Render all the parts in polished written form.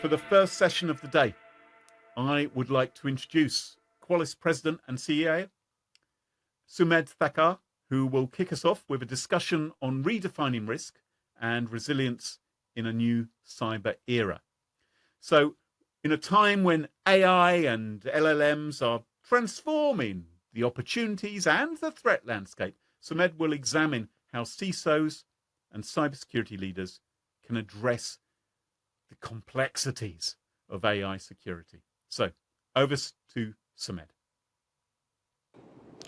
For the first session of the day, I would like to introduce Qualys President and CEO, Sumedh Thakar, who will kick us off with a discussion on redefining risk and resilience in a new cyber era. So, in a time when AI and LLMs are transforming the opportunities and the threat landscape, Sumedh will examine how CISOs and cybersecurity leaders can address the complexities of AI security. So, over to Sumedh.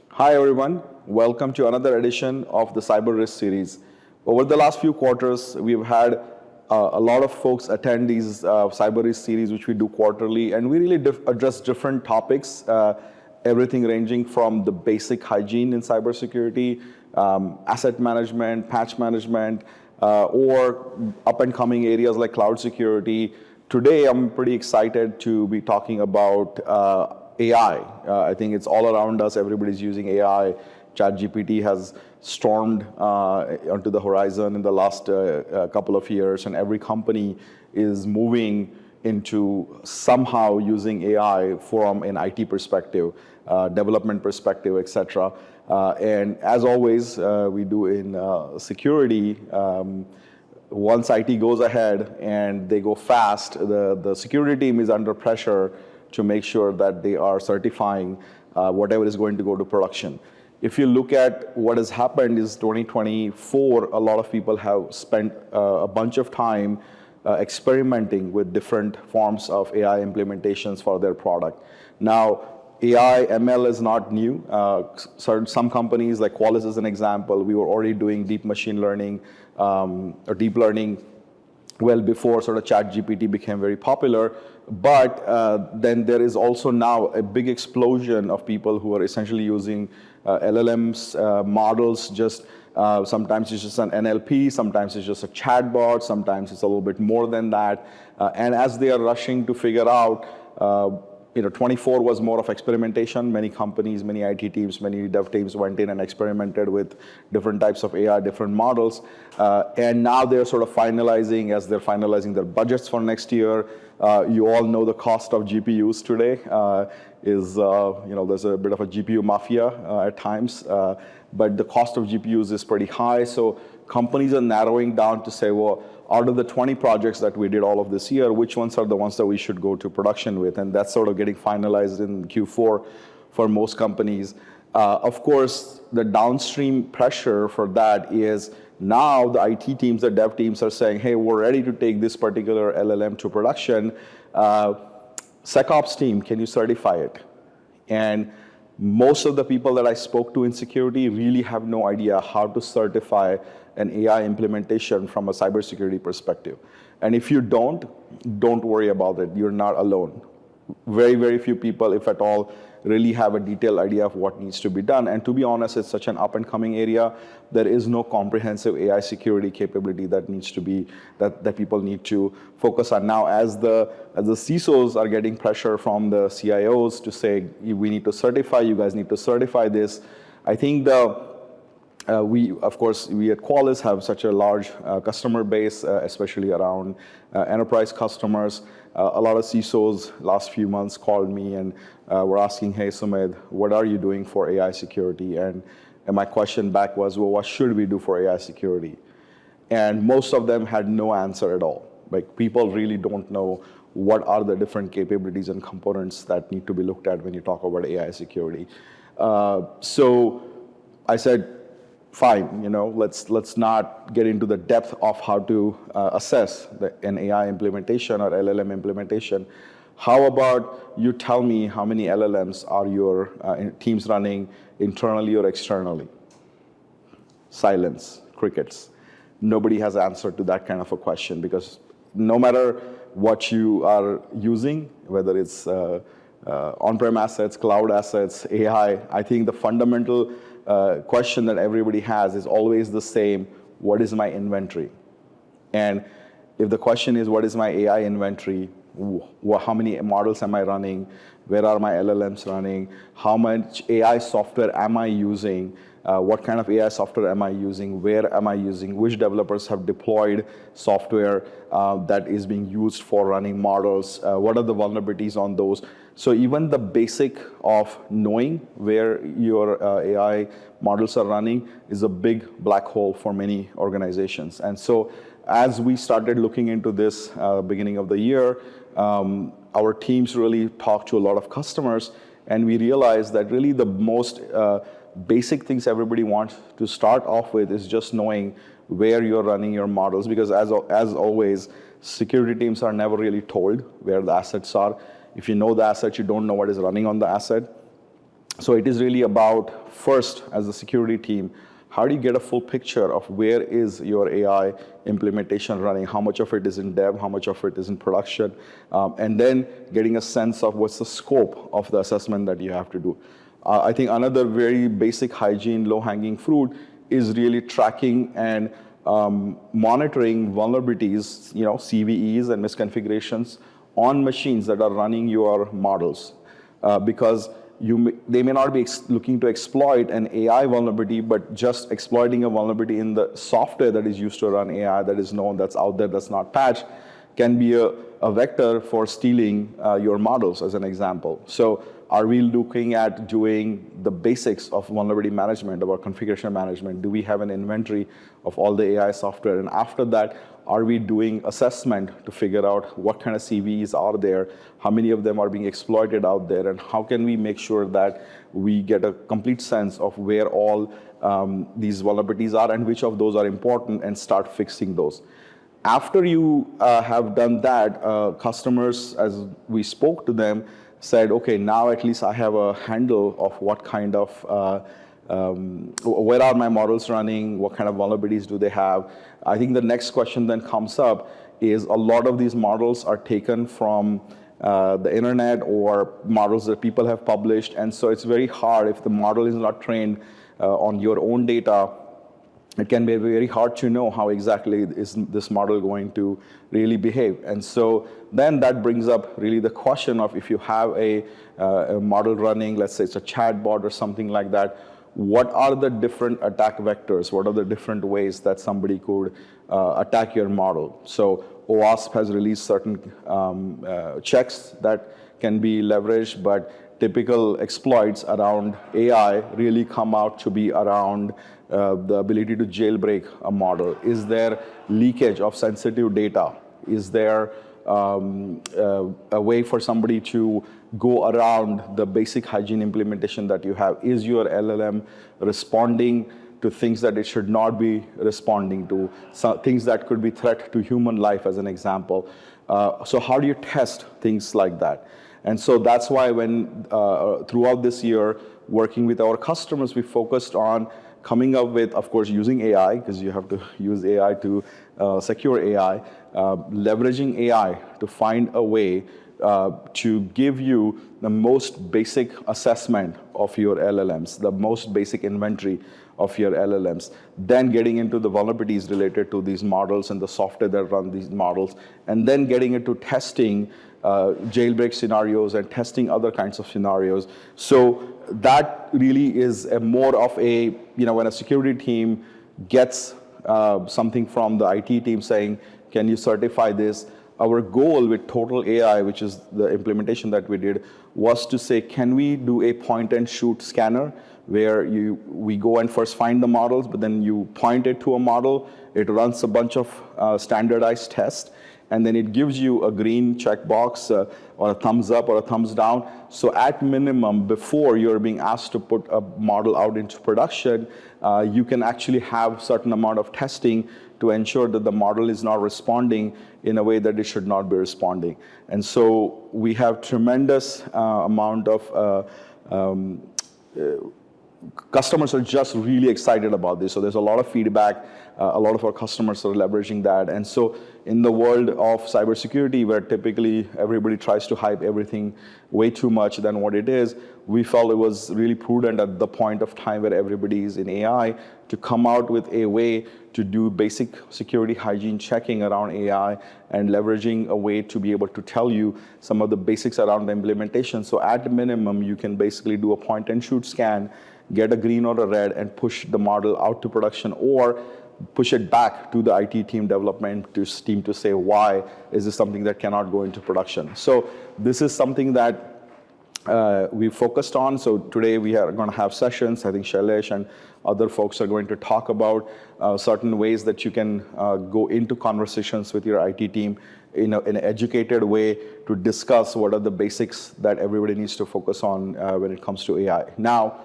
Hi everyone, welcome to another edition of the Cyber Risk series. Over the last few quarters, we've had a lot of folks attend these Cyber Risk series, which we do quarterly, and we really address different topics, everything ranging from the basic hygiene in cybersecurity, asset management, patch management, or up-and-coming areas like cloud security. Today, I'm pretty excited to be talking about AI. I think it's all around us. Everybody's using AI. ChatGPT has stormed onto the horizon in the last couple of years, and every company is moving into somehow using AI from an IT perspective, development perspective, etc. And as always, we do in security, once IT goes ahead and they go fast, the security team is under pressure to make sure that they are certifying whatever is going to go to production. If you look at what has happened is 2024, a lot of people have spent a bunch of time experimenting with different forms of AI implementations for their product. Now, AI, ML is not new. Some companies, like Qualys is an example, we were already doing deep machine learning or deep learning well before sort of ChatGPT became very popular. But then there is also now a big explosion of people who are essentially using LLMs, models, just sometimes it's just an NLP, sometimes it's just a chatbot, sometimes it's a little bit more than that. And as they are rushing to figure out 24 was more of experimentation. Many companies, many IT teams, many dev teams went in and experimented with different types of AI, different models. And now they're sort of finalizing, as they're finalizing their budgets for next year. You all know the cost of GPUs today is, there's a bit of a GPU mafia at times. But the cost of GPUs is pretty high. So companies are narrowing down to say, well, out of the 20 projects that we did all of this year, which ones are the ones that we should go to production with? And that's sort of getting finalized in Q4 for most companies. Of course, the downstream pressure for that is now the IT teams, the dev teams are saying, hey, we're ready to take this particular LLM to production. SecOps team, can you certify it? And most of the people that I spoke to in security really have no idea how to certify an AI implementation from a cybersecurity perspective. And if you don't worry about it. You're not alone. Very, very few people, if at all, really have a detailed idea of what needs to be done. And to be honest, it's such an up-and-coming area. There is no comprehensive AI security capability that needs to be, that people need to focus on. Now, as the CISOs are getting pressure from the CIOs to say, we need to certify, you guys need to certify this, I think we at Qualys have such a large customer base, especially around enterprise customers. A lot of CISOs last few months called me and were asking, hey, Sumedh, what are you doing for AI security? And my question back was, well, what should we do for AI security? And most of them had no answer at all. Like, people really don't know what are the different capabilities and components that need to be looked at when you talk about AI security. So I said, fine, let's not get into the depth of how to assess an AI implementation or LLM implementation. How about you tell me how many LLMs are your teams running internally or externally? Silence, crickets. Nobody has answered to that kind of a question, because no matter what you are using, whether it's on-prem assets, cloud assets, AI, I think the fundamental question that everybody has is always the same: what is my inventory? And if the question is, what is my AI inventory? How many models am I running? Where are my LLMs running? How much AI software am I using? what kind of AI software am I using, where am I using, which developers have deployed software that is being used for running models, what are the vulnerabilities on those. So even the basic of knowing where your AI models are running is a big black hole for many organizations. And so as we started looking into this beginning of the year, our teams really talked to a lot of customers, and we realized that really the most basic things everybody wants to start off with is just knowing where you're running your models, because as always, security teams are never really told where the assets are. If you know the asset, you don't know what is running on the asset. So it is really about, first, as a security team, how do you get a full picture of where is your AI implementation running, how much of it is in dev, how much of it is in production, and then getting a sense of what's the scope of the assessment that you have to do. I think another very basic hygiene, low-hanging fruit is really tracking and monitoring vulnerabilities, CVEs and misconfigurations on machines that are running your models, because they may not be looking to exploit an AI vulnerability, but just exploiting a vulnerability in the software that is used to run AI that is known, that's out there, that's not patched, can be a vector for stealing your models, as an example. So are we looking at doing the basics of vulnerability management, of our configuration management? Do we have an inventory of all the AI software? And after that, are we doing assessment to figure out what kind of CVEs are there, how many of them are being exploited out there, and how can we make sure that we get a complete sense of where all these vulnerabilities are and which of those are important, and start fixing those. After you have done that, customers, as we spoke to them, said, okay, now at least I have a handle of what kind of, where are my models running, what kind of vulnerabilities do they have. I think the next question then comes up is, a lot of these models are taken from the internet or models that people have published, and so it's very hard if the model is not trained on your own data. It can be very hard to know how exactly is this model going to really behave. And so then that brings up really the question of, if you have a model running, let's say it's a chatbot or something like that, what are the different attack vectors? What are the different ways that somebody could attack your model? So OWASP has released certain checks that can be leveraged, but typical exploits around AI really come out to be around the ability to jailbreak a model. Is there leakage of sensitive data? Is there a way for somebody to go around the basic hygiene implementation that you have? Is your LLM responding to things that it should not be responding to, things that could be threat to human life, as an example? So how do you test things like that? And so that's why when throughout this year, working with our customers, we focused on coming up with, of course, using AI, because you have to use AI to secure AI, leveraging AI to find a way to give you the most basic assessment of your LLMs, the most basic inventory of your LLMs, then getting into the vulnerabilities related to these models and the software that run these models, and then getting into testing jailbreak scenarios and testing other kinds of scenarios. So that really is more of a, when a security team gets something from the IT team saying, can you certify this? Our goal with Total AI, which is the implementation that we did, was to say, can we do a point and shoot scanner where we go and first find the models, but then you point it to a model, it runs a bunch of standardized tests, and then it gives you a green checkbox or a thumbs up or a thumbs down. So at minimum, before you're being asked to put a model out into production, you can actually have certain amount of testing to ensure that the model is not responding in a way that it should not be responding. And so we have tremendous amount of customers are just really excited about this. So there's a lot of feedback. A lot of our customers are leveraging that. And so in the world of cybersecurity, where typically everybody tries to hype everything way too much than what it is, we felt it was really prudent at the point of time where everybody is in AI to come out with a way to do basic security hygiene checking around AI and leveraging a way to be able to tell you some of the basics around the implementation. So at minimum, you can basically do a point and shoot scan get a green or a red, and push the model out to production, or push it back to the IT team, development team, to say, why is this something that cannot go into production? So this is something that we focused on. So today we are going to have sessions. I think Shailesh and other folks are going to talk about certain ways that you can go into conversations with your IT team in an educated way to discuss what are the basics that everybody needs to focus on when it comes to AI. Now,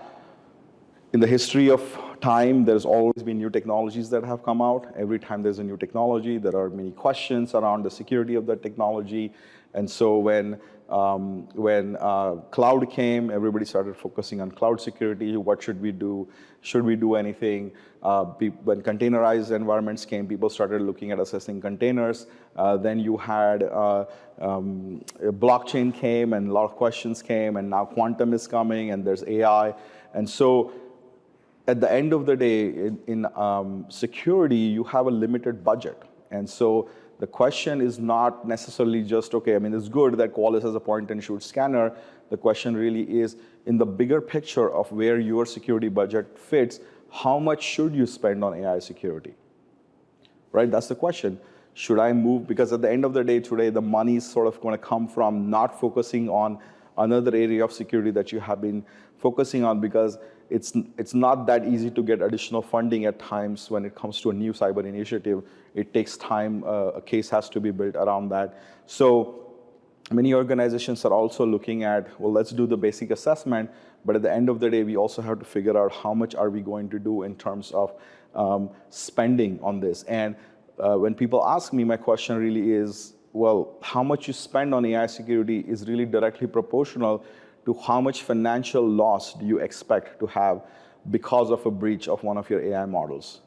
in the history of time, there's always been new technologies that have come out. Every time there's a new technology, there are many questions around the security of that technology. And so when cloud came, everybody started focusing on cloud security. What should we do? Should we do anything? When containerized environments came, people started looking at assessing containers. Then you had blockchain came, and a lot of questions came, and now quantum is coming, and there's AI. And so at the end of the day, in security, you have a limited budget. And so the question is not necessarily just, okay, I mean, it's good that Qualys has a point-and-shoot scanner. The question really is, in the bigger picture of where your security budget fits, how much should you spend on AI security? Right, that's the question. Should I move? Because at the end of the day today, the money is sort of going to come from not focusing on another area of security that you have been focusing on, because it's not that easy to get additional funding at times when it comes to a new cyber initiative. It takes time. A case has to be built around that. So many organizations are also looking at, well, let's do the basic assessment, but at the end of the day, we also have to figure out how much are we going to do in terms of spending on this. And when people ask me, my question really is, well, how much you spend on AI security is really directly proportional to how much financial loss do you expect to have because of a breach of one of your AI models.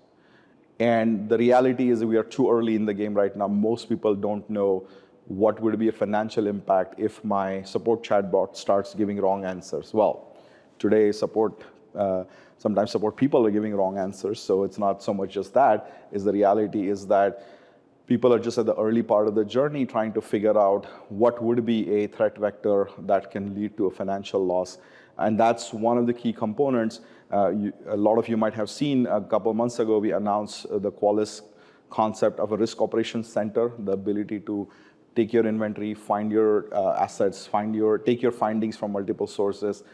And the reality is that we are too early in the game right now. Most people don't know what would be a financial impact if my support chatbot starts giving wrong answers. Well, today sometimes support people are giving wrong answers, so it's not so much just that. The reality is that people are just at the early part of the journey trying to figure out what would be a threat vector that can lead to a financial loss. And that's one of the key components. A lot of you might have seen a couple of months ago, we announced the Qualys concept of a risk operations center, the ability to take your inventory, find your assets, take your findings from multiple sources,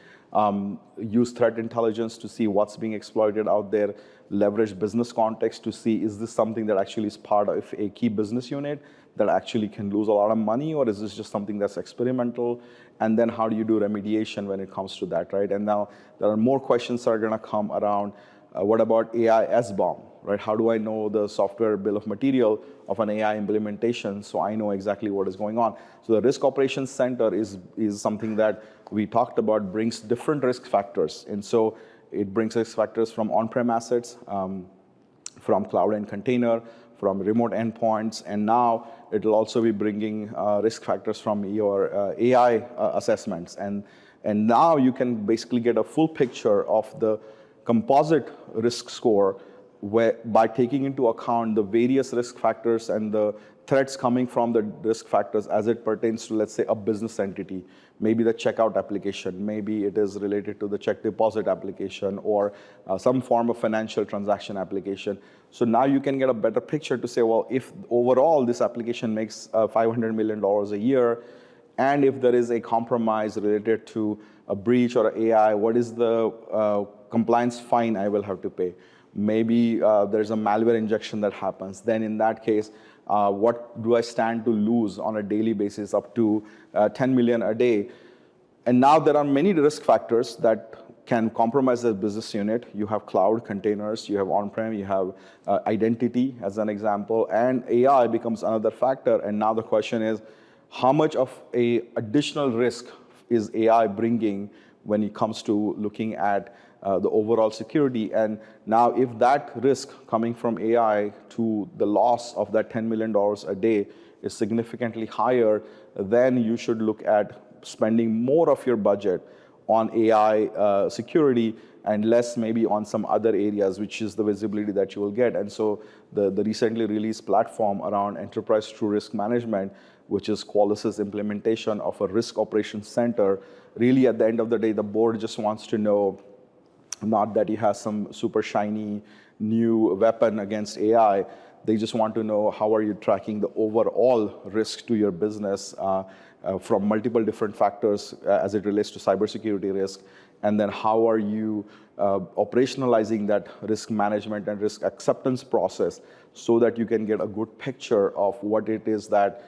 use threat intelligence to see what's being exploited out there, leverage business context to see, is this something that actually is part of a key business unit that actually can lose a lot of money, or is this just something that's experimental? And then how do you do remediation when it comes to that, right? And now there are more questions that are going to come around. What about AI SBOM, right? How do I know the software bill of material of an AI implementation so I know exactly what is going on? So the Risk Operations Center is something that we talked about, brings different risk factors. And so it brings risk factors from on-prem assets, from cloud and container, from remote endpoints, and now it will also be bringing risk factors from your AI assessments. And now you can basically get a full picture of the composite risk score by taking into account the various risk factors and the threats coming from the risk factors as it pertains to, let's say, a business entity. Maybe the checkout application, maybe it is related to the check deposit application, or some form of financial transaction application. So now you can get a better picture to say, well, if overall this application makes $500 million a year, and if there is a compromise related to a breach or AI, what is the compliance fine I will have to pay? Maybe there's a malware injection that happens. Then in that case, what do I stand to lose on a daily basis up to 10 million a day? And now there are many risk factors that can compromise the business unit. You have cloud containers, you have on-prem, you have identity as an example, and AI becomes another factor. And now the question is, how much of a additional risk is AI bringing when it comes to looking at the overall security? And now if that risk coming from AI to the loss of that $10 million a day is significantly higher, then you should look at spending more of your budget on AI security and less maybe on some other areas, which is the visibility that you will get. And so the recently released platform around enterprise true risk management, which is Qualys' implementation of a risk operations center, really at the end of the day, the board just wants to know Not that he has some super shiny new weapon against AI. They just want to know how are you tracking the overall risk to your business from multiple different factors as it relates to cybersecurity risk, and then how are you operationalizing that risk management and risk acceptance process so that you can get a good picture of what it is that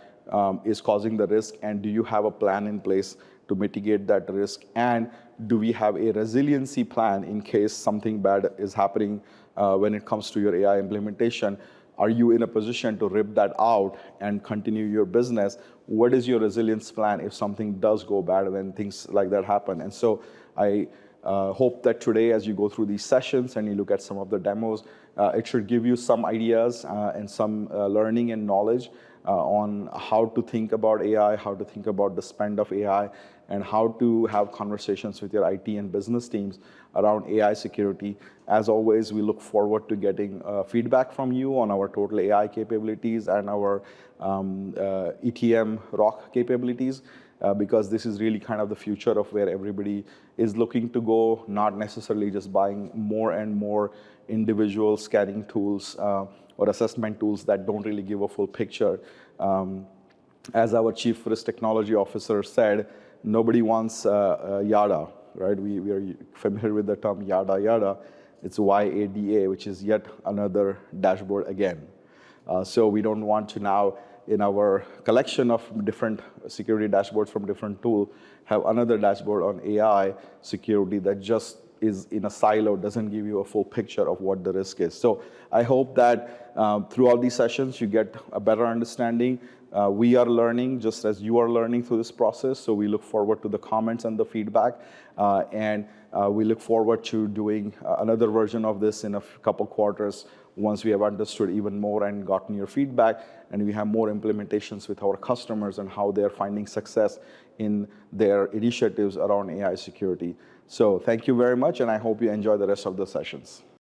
is causing the risk, and do you have a plan in place to mitigate that risk, and do we have a resiliency plan in case something bad is happening when it comes to your AI implementation? Are you in a position to rip that out and continue your business? What is your resilience plan if something does go bad when things like that happen? And so I hope that today, as you go through these sessions and you look at some of the demos, it should give you some ideas and some learning and knowledge on how to think about AI, how to think about the spend of AI, and how to have conversations with your IT and business teams around AI security. As always, we look forward to getting feedback from you on our total AI capabilities and our ETM ROC capabilities, because this is really kind of the future of where everybody is looking to go, not necessarily just buying more and more individual scanning tools or assessment tools that don't really give a full picture. As our Chief Risk Technology Officer said, nobody wants YADA, right? We are familiar with the term YADA, YADA. It's YADA, which is yet another dashboard again. So we don't want to now, in our collection of different security dashboards from different tools, have another dashboard on AI security that just is in a silo, doesn't give you a full picture of what the risk is. So I hope that throughout these sessions, you get a better understanding. We are learning just as you are learning through this process. So we look forward to the comments and the feedback. And we look forward to doing another version of this in a couple quarters once we have understood even more and gotten your feedback, and we have more implementations with our customers and how they're finding success in their initiatives around AI security. So thank you very much, and I hope you enjoy the rest of the sessions.